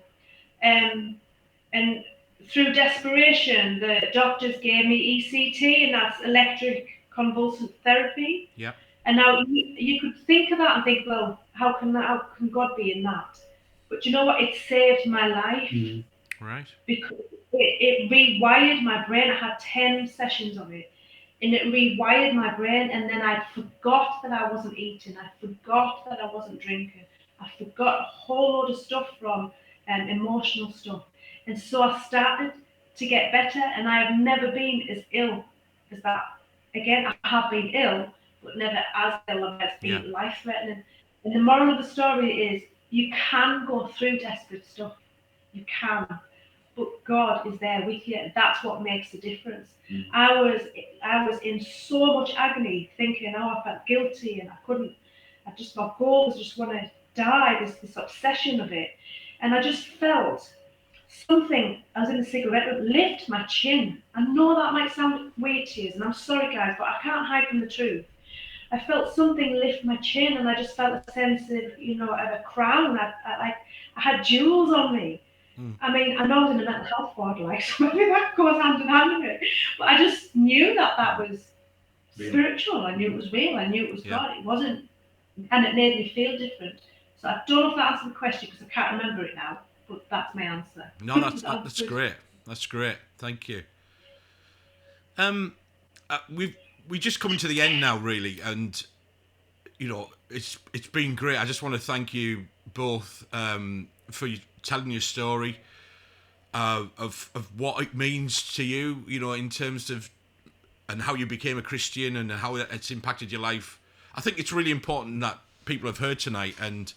And through desperation, the doctors gave me ECT, and that's electric convulsive therapy. Yeah. And now you could think of that and think, well, how can God be in that? But you know what? It saved my life. Right. Because it rewired my brain. I had 10 sessions of it, and it rewired my brain. And then I forgot that I wasn't eating. I forgot that I wasn't drinking. I forgot a whole load of stuff from emotional stuff. And so I started to get better, and I have never been as ill as that. Again, I have been ill, but never as ill as being life-threatening. And the moral of the story is, you can go through desperate stuff. You can. But God is there with you. That's what makes the difference. I was in so much agony, thinking, I felt guilty, and my goal was just want to die, this obsession of it. And I just felt something, I was in the cigarette, lift my chin. I know that might sound weird to you, and I'm sorry guys, but I can't hide from the truth. I felt something lift my chin, and I just felt a sense of, of a crown. I had jewels on me. I mean, I know I was in a mental health ward, so maybe that goes hand in hand with it. But I just knew that was spiritual. I knew it was real. I knew it was God. It wasn't, and it made me feel different. So I don't know if that answers the question because I can't remember it now. But that's my answer. No, that's great. That's great. Thank you. we just coming to the end now, really, and it's been great. I just want to thank you both for telling your story of what it means to you, in terms of and how you became a Christian and how it's impacted your life. I think it's really important that people have heard tonight, and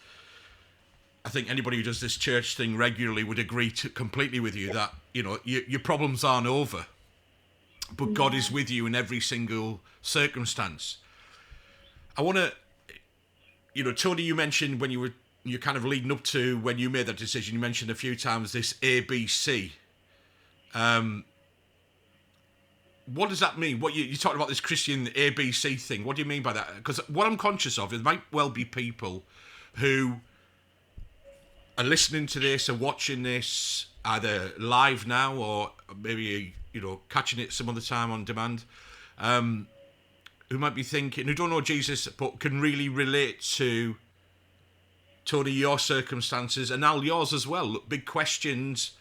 I think anybody who does this church thing regularly would agree completely with you that your problems aren't over, but God is with you in every single circumstance. I want to, Tony, you mentioned when you're kind of leading up to when you made that decision, you mentioned a few times this ABC. What does that mean? What you talked about this Christian ABC thing? What do you mean by that? Because what I'm conscious of, there might well be people who are listening to this or watching this either live now or maybe catching it some other time on demand, who might be thinking, who don't know Jesus but can really relate to Tony, your circumstances, and Al, yours as well. Look, big questions,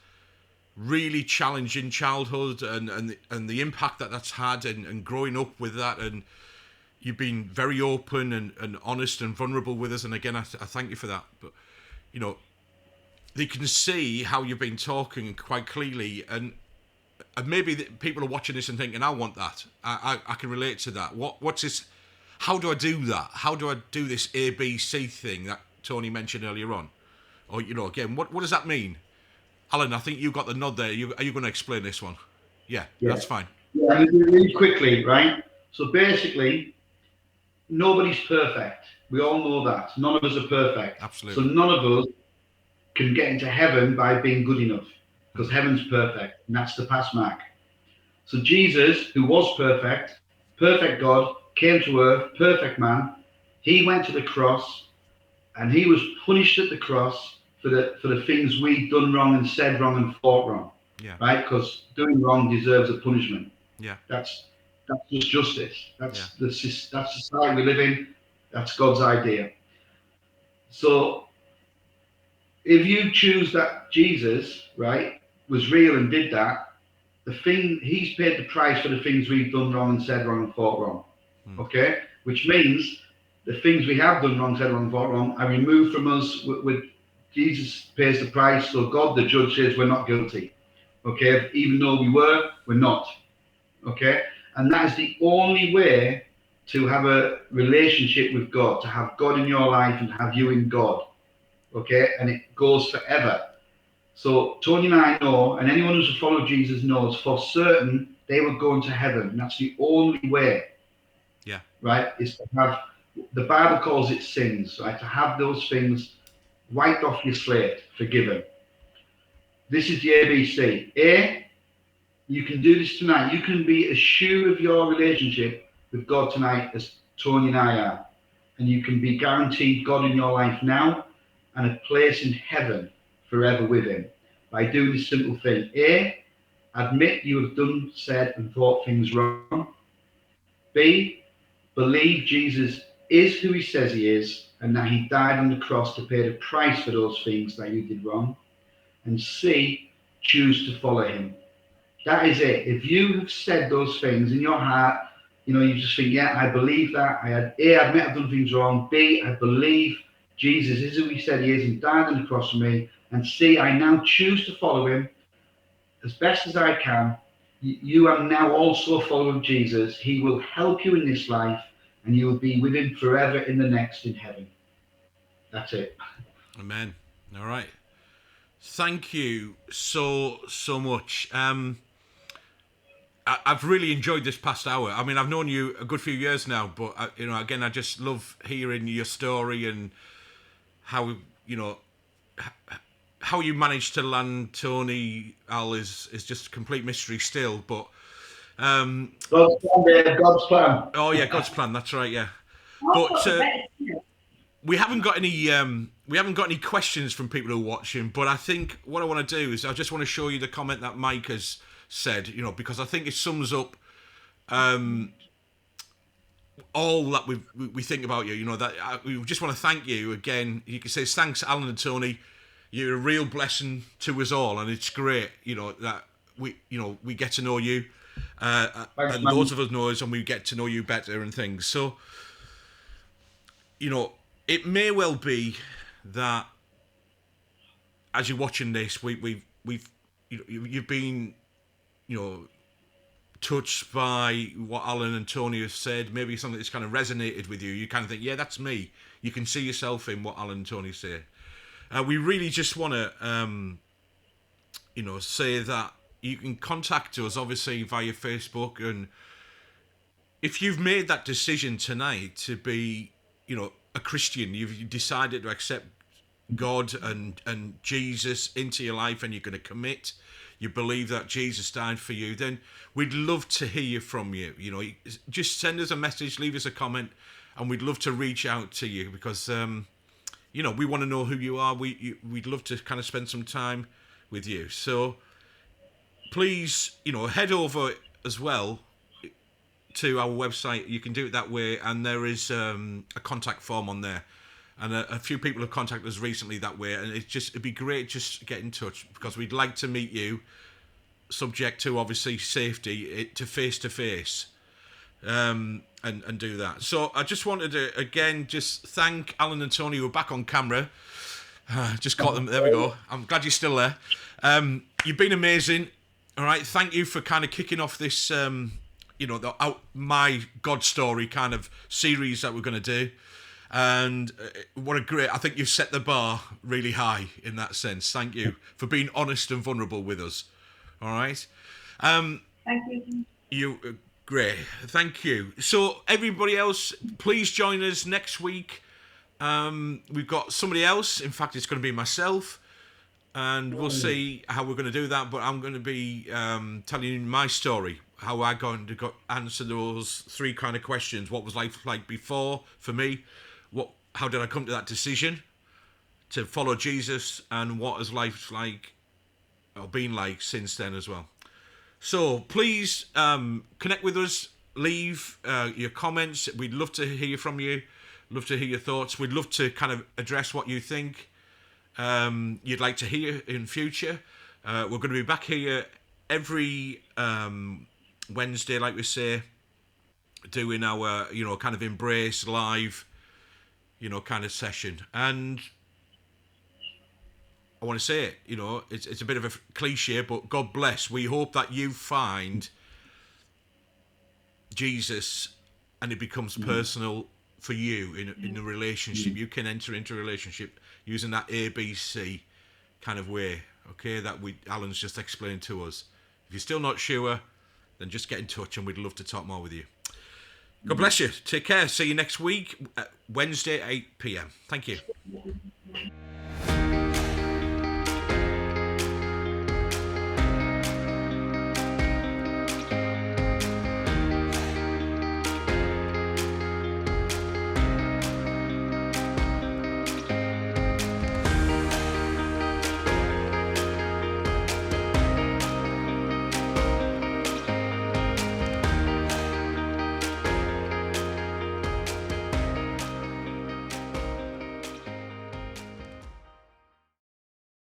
really challenging childhood, and the impact that's had, and growing up with that, and you've been very open and honest and vulnerable with us, and again I thank you for that. But they can see how you've been talking quite clearly, and maybe people are watching this and thinking, I want that, I can relate to that. What's this? How do I do that? How do I do this ABC thing that Tony mentioned earlier on? Or again, what does that mean? Alan, I think you got the nod there. Are you going to explain this one? Yeah, that's fine. Yeah, I'm going to do it really quickly, right? So basically, nobody's perfect. We all know that. None of us are perfect. Absolutely. So none of us can get into heaven by being good enough, because heaven's perfect, and that's the pass mark. So Jesus, who was perfect God, came to earth, perfect man. He went to the cross, and he was punished at the cross for the things we'd done wrong and said wrong and thought wrong. Yeah. Right? Because doing wrong deserves a punishment. Yeah. That's just justice. That's the society we live in. That's God's idea. So if you choose that Jesus, right, was real and did that, he's paid the price for the things we've done wrong and said wrong and thought wrong. Okay? Which means the things we have done wrong, said wrong, and thought wrong are removed from us with Jesus pays the price, so God, the judge, says we're not guilty. Okay? Even though we're not. Okay? And that is the only way to have a relationship with God, to have God in your life and have you in God. Okay? And it goes forever. So Tony and I know, and anyone who's followed Jesus knows for certain they will go into heaven. And that's the only way. Yeah. Right? Is to have, the Bible calls it sins, right? To have those things wiped off your slate, forgiven. This is the ABC. A, you can do this tonight. You can be as sure of your relationship with God tonight as Tony and I are. And you can be guaranteed God in your life now and a place in heaven forever with him by doing this simple thing. A, admit you have done, said, and thought things wrong. B, believe Jesus is who he says he is, and that he died on the cross to pay the price for those things that you did wrong. And C, choose to follow him. That is it. If you have said those things in your heart, you just think, yeah, I believe that. I admit I've done things wrong. B, I believe Jesus is who he said he is and died on the cross for me. And C, I now choose to follow him as best as I can. You are now also following Jesus. He will help you in this life, and you will be with him forever in the next in heaven. That's it. Amen. All right. Thank you so much. I've really enjoyed this past hour. I mean, I've known you a good few years now, but again, I just love hearing your story and how how you managed to land Tony. Al is just a complete mystery still, but God's plan, Dave, God's plan. Oh yeah, God's plan. That's right. Yeah, but we haven't got any questions from people who are watching. But I think what I want to do is I just want to show you the comment that Mike has said. Because I think it sums up all that we think about you. That we just want to thank you again. You can say thanks, Allan and Toni. You're a real blessing to us all, and it's great. That we get to know you. Thanks, and man. those of us know us, and we get to know you better and things. So, it may well be that as you're watching this, you've been, touched by what Allan and Toni have said. Maybe something that's kind of resonated with you. You kind of think, yeah, that's me. You can see yourself in what Allan and Toni say. We really just want to, say that you can contact us, obviously, via Facebook. And if you've made that decision tonight to be, a Christian, you've decided to accept God and Jesus into your life, and you're going to commit, you believe that Jesus died for you, then we'd love to hear from you. Just send us a message, leave us a comment, and we'd love to reach out to you because, we want to know who you are. We'd love to kind of spend some time with you. So please, head over as well to our website. You can do it that way, and there is a contact form on there. And a few people have contacted us recently that way, and it'd be great just to get in touch because we'd like to meet you, subject to obviously safety, to face, and do that. So I just wanted to again just thank Allan and Toni, who are back on camera. Just caught them. There we go. I'm glad you're still there. You've been amazing. All right, thank you for kind of kicking off this, my God story kind of series that we're going to do. And I think you've set the bar really high in that sense. Thank you for being honest and vulnerable with us. All right. Thank you. Great. Thank you. So everybody else, please join us next week. We've got somebody else. In fact, it's going to be myself. And we'll see how we're going to do that. But I'm going to be telling you my story, how I'm going to answer those 3 kind of questions. What was life like before for me? How did I come to that decision to follow Jesus, and what has life like or been like since then as well? So please connect with us. Leave your comments. We'd love to hear from you. Love to hear your thoughts. We'd love to kind of address what you think you'd like to hear in future. We're going to be back here every Wednesday, like we say, doing our kind of Embrace live kind of session. And I want to say it, it's a bit of a cliche, but God bless. We hope that you find Jesus and it becomes personal for you in a relationship. You can enter into a relationship using that ABC kind of way, okay, that Allan's just explained to us. If you're still not sure, then just get in touch and we'd love to talk more with you. God bless you. Take care. See you next week, Wednesday, 8 p.m. Thank you.